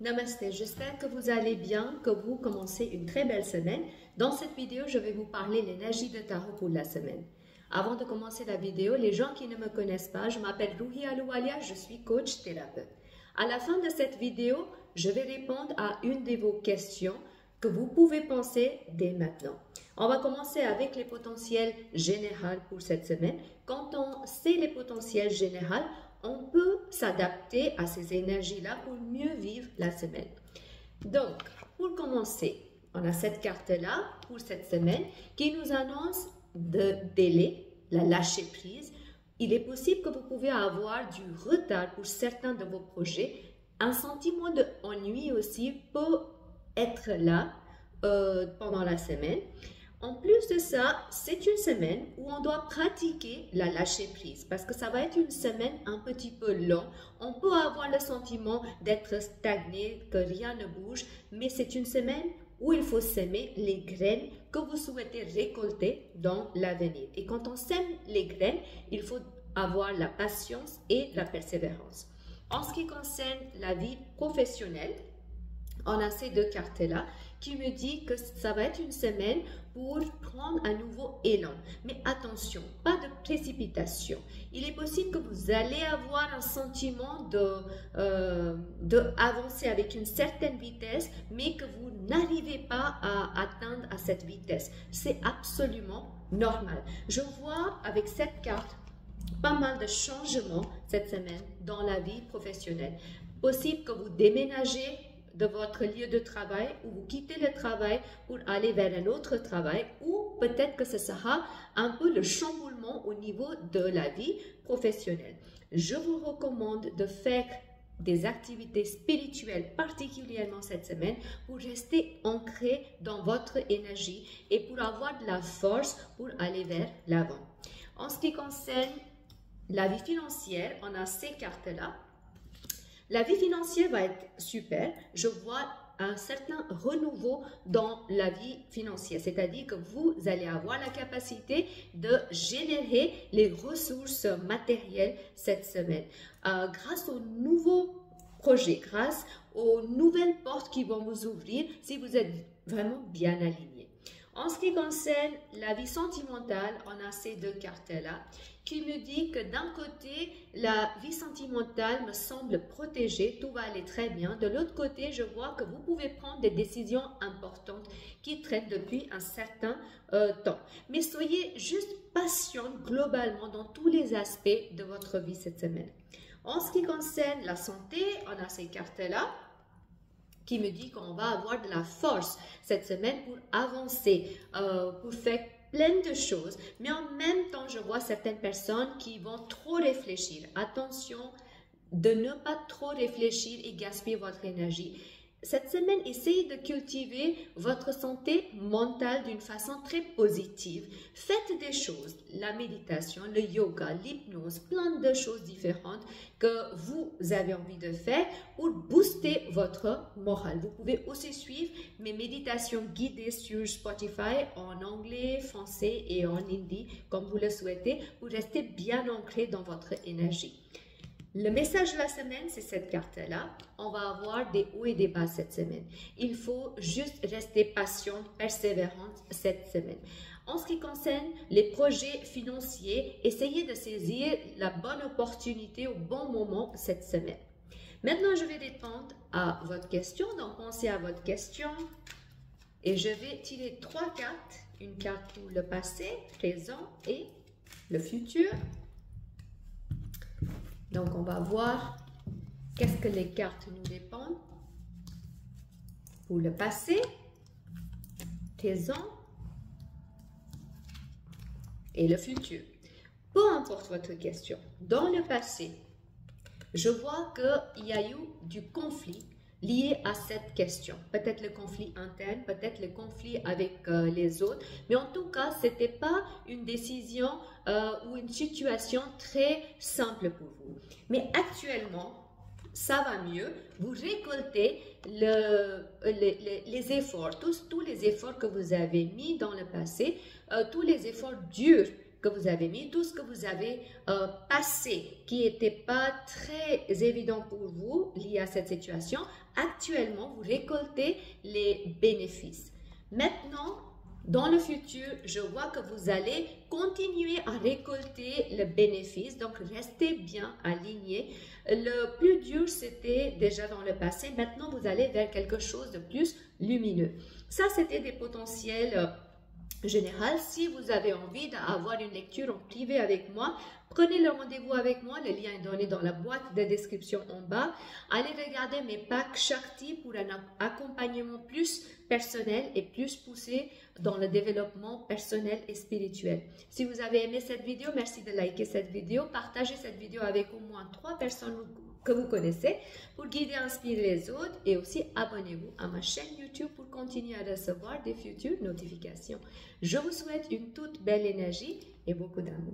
Namaste, j'espère que vous allez bien, que vous commencez une très belle semaine. Dans cette vidéo, je vais vous parler de l'énergie de tarot pour la semaine. Avant de commencer la vidéo, les gens qui ne me connaissent pas, je m'appelle Ruhi Aloualia, je suis coach thérapeute. À la fin de cette vidéo, je vais répondre à une de vos questions que vous pouvez penser dès maintenant. On va commencer avec les potentiels généraux pour cette semaine. Quand on sait les potentiels généraux, on peut s'adapter à ces énergies-là pour mieux vivre la semaine. Donc, pour commencer, on a cette carte-là pour cette semaine qui nous annonce de délai, la lâcher prise. Il est possible que vous pouvez avoir du retard pour certains de vos projets. Un sentiment d'ennui aussi peut être là pendant la semaine. En plus de ça, c'est une semaine où on doit pratiquer la lâcher prise parce que ça va être une semaine un petit peu longue. On peut avoir le sentiment d'être stagné, que rien ne bouge, mais c'est une semaine où il faut s'aimer les graines que vous souhaitez récolter dans l'avenir. Et quand on sème les graines, il faut avoir la patience et la persévérance. En ce qui concerne la vie professionnelle, on a ces deux cartes-là qui me dit que ça va être une semaine pour prendre un nouveau élan. Mais attention, pas de précipitation. Il est possible que vous allez avoir un sentiment d'avancer avec une certaine vitesse, mais que vous n'arrivez pas à atteindre à cette vitesse. C'est absolument normal. Je vois avec cette carte pas mal de changements cette semaine dans la vie professionnelle. Possible que vous déménagez de votre lieu de travail ou vous quittez le travail pour aller vers un autre travail ou peut-être que ce sera un peu le chamboulement au niveau de la vie professionnelle. Je vous recommande de faire des activités spirituelles particulièrement cette semaine pour rester ancré dans votre énergie et pour avoir de la force pour aller vers l'avant. En ce qui concerne la vie financière, on a ces cartes-là. La vie financière va être super. Je vois un certain renouveau dans la vie financière, c'est-à-dire que vous allez avoir la capacité de générer les ressources matérielles cette semaine grâce aux nouveaux projets, grâce aux nouvelles portes qui vont vous ouvrir si vous êtes vraiment bien aligné. En ce qui concerne la vie sentimentale, on a ces deux cartes-là qui me dit que d'un côté, la vie sentimentale me semble protégée, tout va aller très bien. De l'autre côté, je vois que vous pouvez prendre des décisions importantes qui traînent depuis un certain temps. Mais soyez juste patient globalement dans tous les aspects de votre vie cette semaine. En ce qui concerne la santé, on a ces cartes-là qui me dit qu'on va avoir de la force cette semaine pour avancer, pour faire plein de choses. Mais en même temps, je vois certaines personnes qui vont trop réfléchir. Attention de ne pas trop réfléchir et gaspiller votre énergie. Cette semaine, essayez de cultiver votre santé mentale d'une façon très positive. Faites des choses, la méditation, le yoga, l'hypnose, plein de choses différentes que vous avez envie de faire pour booster votre morale. Vous pouvez aussi suivre mes méditations guidées sur Spotify en anglais, français et en hindi, comme vous le souhaitez, pour rester bien ancré dans votre énergie. Le message de la semaine, c'est cette carte-là. On va avoir des hauts et des bas cette semaine. Il faut juste rester patiente, persévérante cette semaine. En ce qui concerne les projets financiers, essayez de saisir la bonne opportunité au bon moment cette semaine. Maintenant, je vais répondre à votre question. Donc, pensez à votre question. Et je vais tirer 3 cartes. Une carte pour le passé, présent et le futur. Donc, on va voir qu'est-ce que les cartes nous répondent pour le passé, présent et le futur. Peu importe votre question, dans le passé, je vois qu'il y a eu du conflit lié à cette question. Peut-être le conflit interne, peut-être le conflit avec les autres, mais en tout cas, ce n'était pas une décision ou une situation très simple pour vous. Mais actuellement, ça va mieux. Vous récoltez les efforts, tous les efforts que vous avez mis dans le passé, tous les efforts durs que vous avez mis, tout ce que vous avez passé, qui n'était pas très évident pour vous lié à cette situation, actuellement, vous récoltez les bénéfices. Maintenant, dans le futur, je vois que vous allez continuer à récolter le bénéfice, donc restez bien aligné. Le plus dur, c'était déjà dans le passé. Maintenant, vous allez vers quelque chose de plus lumineux. Ça, c'était des potentiels généraux. Si vous avez envie d'avoir une lecture en privé avec moi, prenez le rendez-vous avec moi. Le lien est donné dans la boîte de description en bas. Allez regarder mes packs Shakti pour un accompagnement plus personnel et plus poussé dans le développement personnel et spirituel. Si vous avez aimé cette vidéo, merci de liker cette vidéo. Partagez cette vidéo avec au moins 3 personnes que vous connaissez pour guider et inspirer les autres. Et aussi, abonnez-vous à ma chaîne YouTube pour continuer à recevoir des futures notifications. Je vous souhaite une toute belle énergie et beaucoup d'amour.